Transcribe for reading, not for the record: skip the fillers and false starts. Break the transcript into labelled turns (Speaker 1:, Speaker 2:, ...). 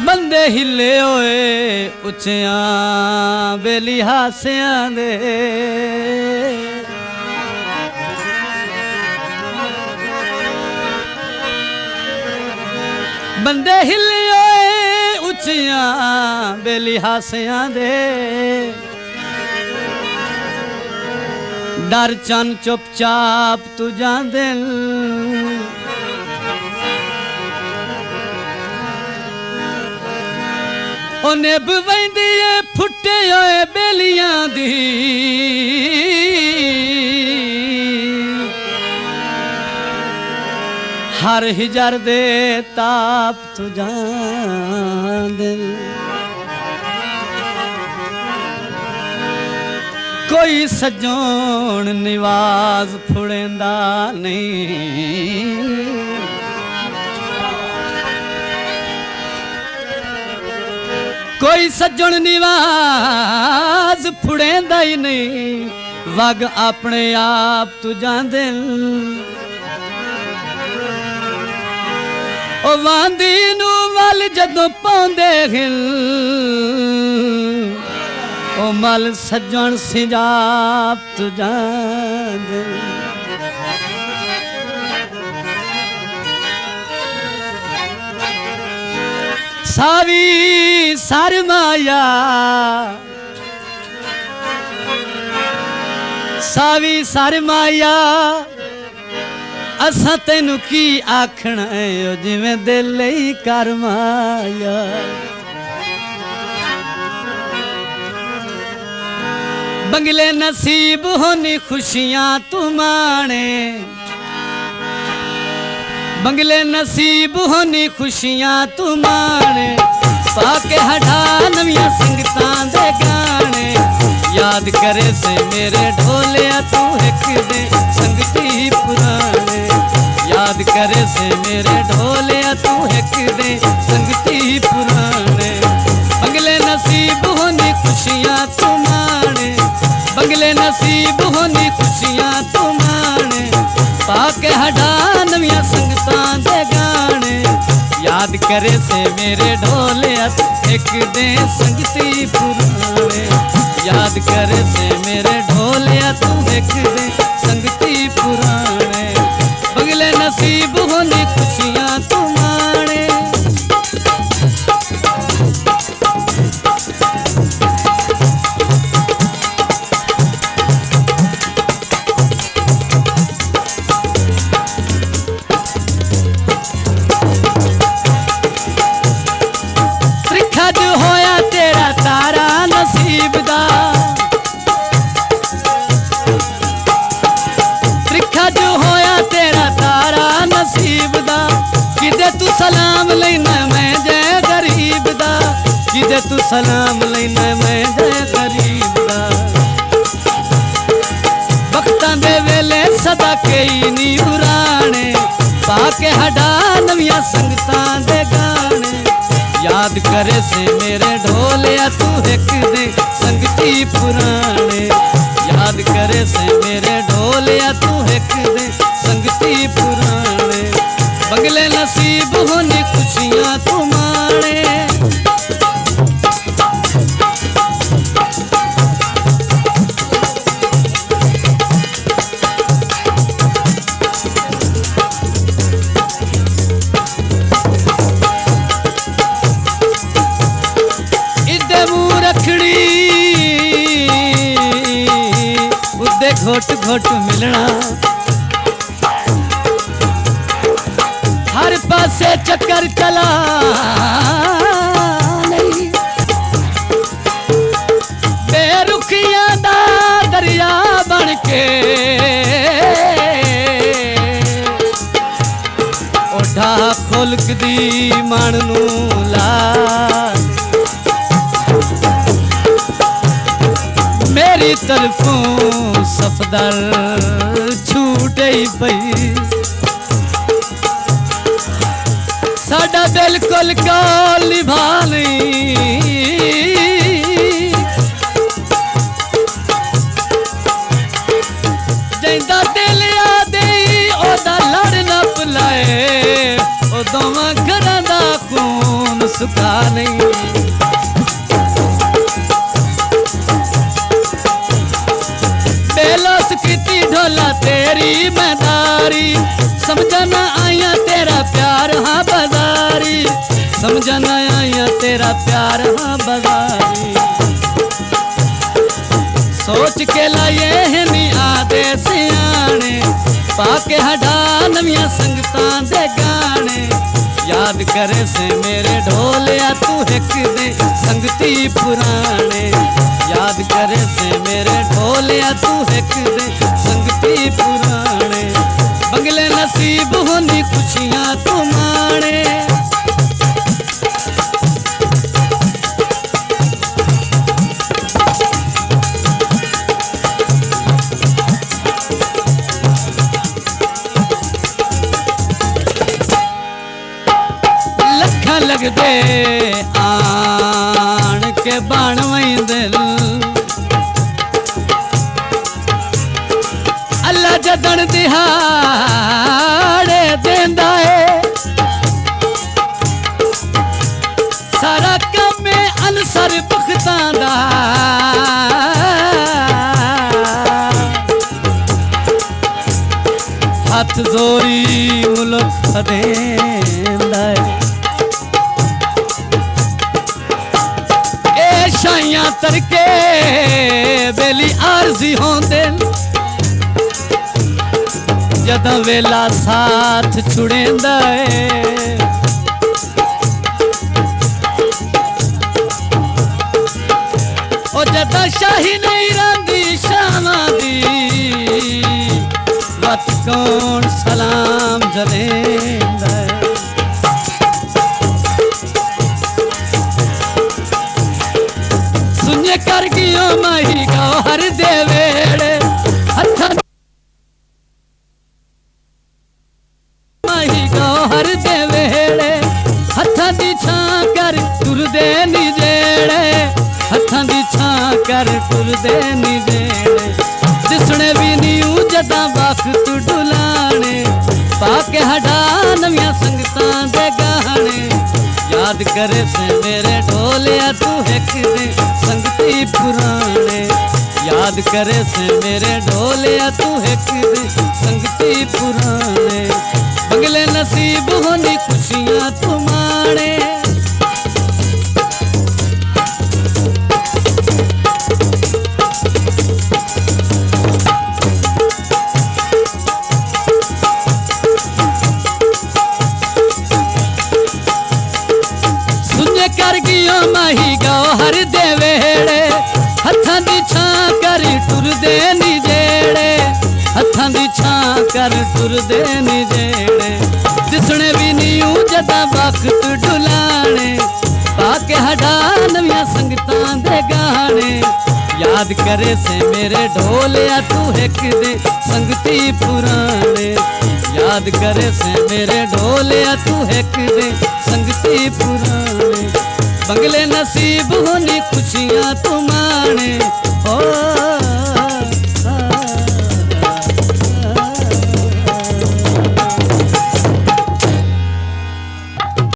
Speaker 1: बंदे हिले होए उच्चियां बेली हासियां दे बंदे हिले होए उच्चियां बेली हासियां दे डर चन चुपचाप तू जांदे निभ वैंदी फुटे होए बेलियां दी हर हिजर दे ताप तू जांदे कोई सजोण निवाज फुड़ेंदा नहीं कोई सज्जन निवाज फुड़ेंदा ही नहीं वग अपने आप तू जांदे ओ वांदी नू वल जदों पाउंदे हिल ओ मल सज्जन सिजाप तू जांदे सावी सरमाया सावी सरमाया असा तेनू की आखना है जिवें दिल ही कर माया बंगले नसीब होनी खुशियां तू माने बंगले नसीब होनी खुशियां तू माने पाके हटा नवियां संगतां दे गाने याद करे से मेरे ढोलिया तू एक दे संगती पुराने याद करे से मेरे ढोलिया तू एक दे संगती पुराने बंगले नसीब होनी खुशियां तू माने बंगले नसीब होनी खुशियां तू माने पाके हटा नवियां संगतां दे गाने याद करे से मेरे ढोलिया एक दे संगती पुराने याद करे से मेरे ढोलिया तू एक दे संगती पुराने बंगले नसीब होनी खुशियां तू माने सलाम लेना मैं जय गरीब दा जिदे तू सलाम लेना मैं जय गरीब दा वक्तां दे वेले सदा कई नी उराने पाके हटा नवियां संगतां दे गाने याद करे से मेरे ढोलिया तू एक दे संगती पुराने याद करे से मेरे ढोलिया तू एक दे संगती पुराने बंगले नसीब होनी खुशियां तू माने इदे मुंह रखड़ी उदे घोट घोट मिलना हर पासे चक्कर चला नहीं बेरुखियां दा दरिया बन के ओढ़ा खुलक दी मन नू ला मेरी तेरी तरफों सफदर छूटे पई साडा बिल्कुल कौल निभा नहीं जिंदा दिल आदे ओदा लड़ न पलाए ओ दोवां घरां दा खून सुका नहीं बेलस कीती ढोला तेरी मैदारी समझा ना आया तेरा प्यार हाँ बाजारी समझा ना आया तेरा प्यार हाँ बाजारी सोच के लाए हैं नी आदे सियाने पाके हटा नवियां संगतां दे गाने याद करे से मेरे ढोलिया तू एक दे संगती पुराने याद करे से मेरे ढोलिया तू एक दे संगती पुराने बंगले नसीब होनी खुशियां तू माने लखा लग दे आन के बाणवई दिल अल्लाह जदन दिहाड़े देंदा है सारा कम अनसर बख्तां दा हथ जोरी मुल्क देंदा है ए शाइयां तरके बेली आरजी होंदे जदा वेला साथ छुड़ेंदा है ओ जदा शाही नहीं रंदी शामा दी वत कौन सलाम जलेंदा है सुने कर गियो माही गौहर दे वेड़े हथा गौहर दे वेड़े हथां दी छां कर टुरदे नी जेड़े हथां दी छां कर टुरदे नी जेड़े दिसणे भी नीऊ जदा वक्त डुलाने पाके हटा नवियां संगतां दे गाने याद करे से मेरे ढोलिया तू एक दे संगती पुराने याद करे से मेरे ढोलिया तू एक दे संगती पुराने बंगले नसीब होनी खुशियां तू माने सुने कर गियो माही गौहर दे वेड़े हथां दी छां कर टुरदे नी जेड़े हथां दी छां कर टुरदे नी जेड़े दिसणे भी नीऊ जदा वक्त डुलाने पाके हटा नवियां संगतां दे गाने याद करे से मेरे ढोलिया तू एक दे संगती पुराने याद करे से मेरे ढोलिया तू एक दे संगती पुराने बंगले नसीब होनी खुशियां तू माने ओ